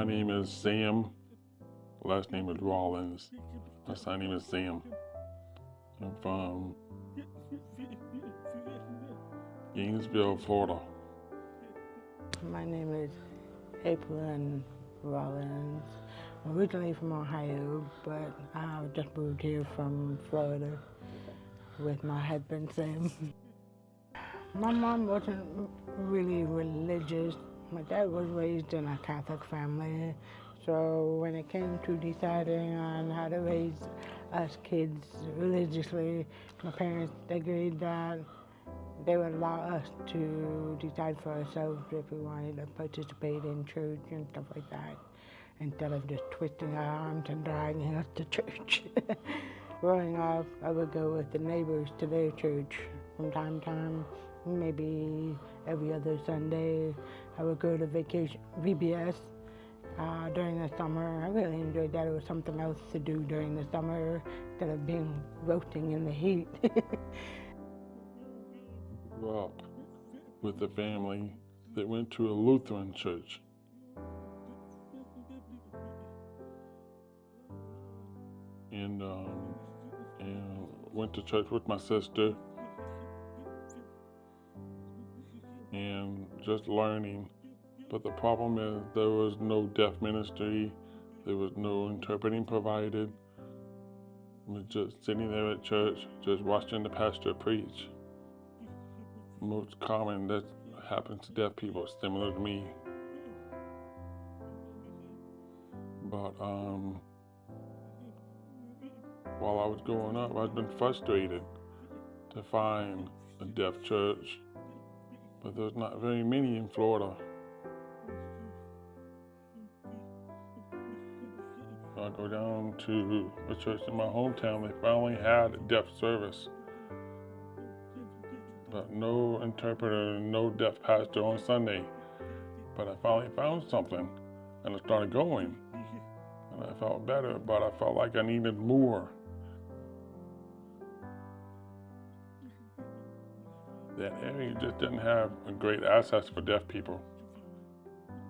My name is Sam. Last name is Rollins. My son name is Sam. I'm from Gainesville, Florida. My name is Aprlyn Rollins. I'm originally from Ohio, but I just moved here from Florida with my husband Sam. My mom wasn't really religious. My dad was raised in a Catholic family, so when it came to deciding on how to raise us kids religiously, my parents agreed that they would allow us to decide for ourselves if we wanted to participate in church and stuff like that, instead of just twisting our arms and dragging us to church. Growing up, I would go with the neighbors to their church from time to time, maybe every other Sunday. I would go to vacation VBS during the summer. I really enjoyed that. It was something else to do during the summer instead of being roasting in the heat. Grew up with a family that went to a Lutheran church. And went to church with my sister, and just learning. But the problem is there was no deaf ministry, there was no interpreting provided. We was just sitting there at church, just watching the pastor preach. Most common that happens to deaf people, similar to me. But while I was growing up, I'd been frustrated to find a deaf church, but there's not very many in Florida. I go down to a church in my hometown. They finally had a deaf service, but no interpreter, no deaf pastor on Sunday. But I finally found something, and I started going, and I felt better, but I felt like I needed more. That area just didn't have a great access for deaf people,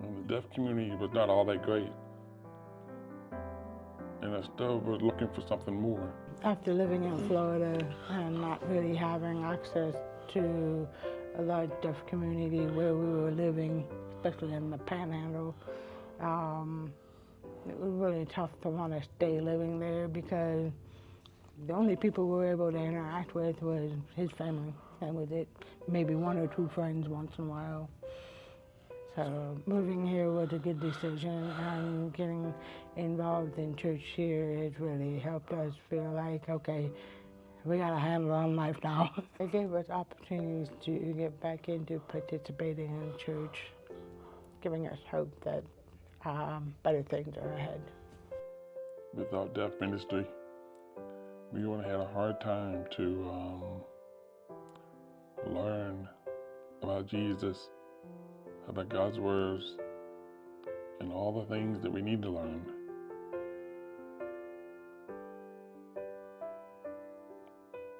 and the deaf community was not all that great. And I still was looking for something more. After living in Florida and not really having access to a large deaf community where we were living, especially in the Panhandle, it was really tough to want to stay living there because the only people we were able to interact with was his family, and with it, maybe one or two friends once in a while. So moving here was a good decision, and getting involved in church here has really helped us feel like, okay, we got a handle on life now. It gave us opportunities to get back into participating in church, giving us hope that better things are ahead. Without deaf ministry, we would have had a hard time to learn about Jesus, about God's words, and all the things that we need to learn.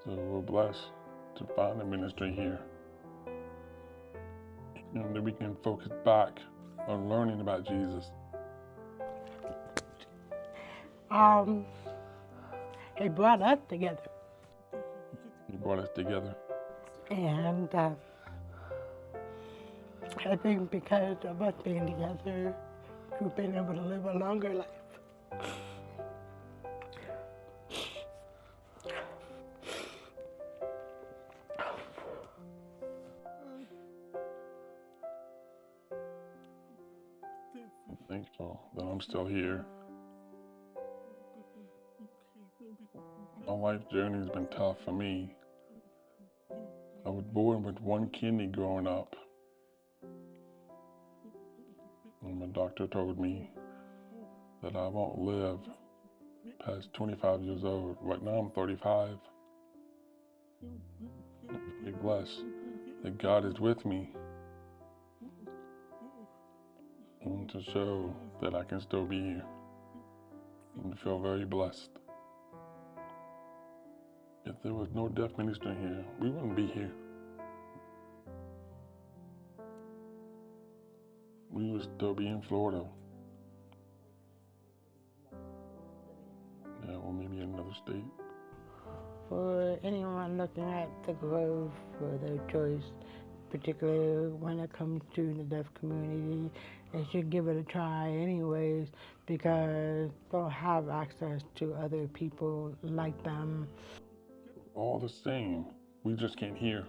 So we're blessed to find a ministry here, and that we can focus back on learning about Jesus. He brought us together. He brought us together. And I think because of us being together, we've been able to live a longer life. I'm thankful that I'm still here. My life journey has been tough for me. I was born with one kidney growing up. And my doctor told me that I won't live past 25 years old. Right now I'm 35. I'm very blessed that God is with me, and to show that I can still be here, and feel very blessed. If there was no deaf ministry here, we wouldn't be here. We would still be in Florida, state. For anyone looking at the growth for their choice, particularly when it comes to the deaf community, they should give it a try anyways, because they'll have access to other people like them. All the same, we just can't hear.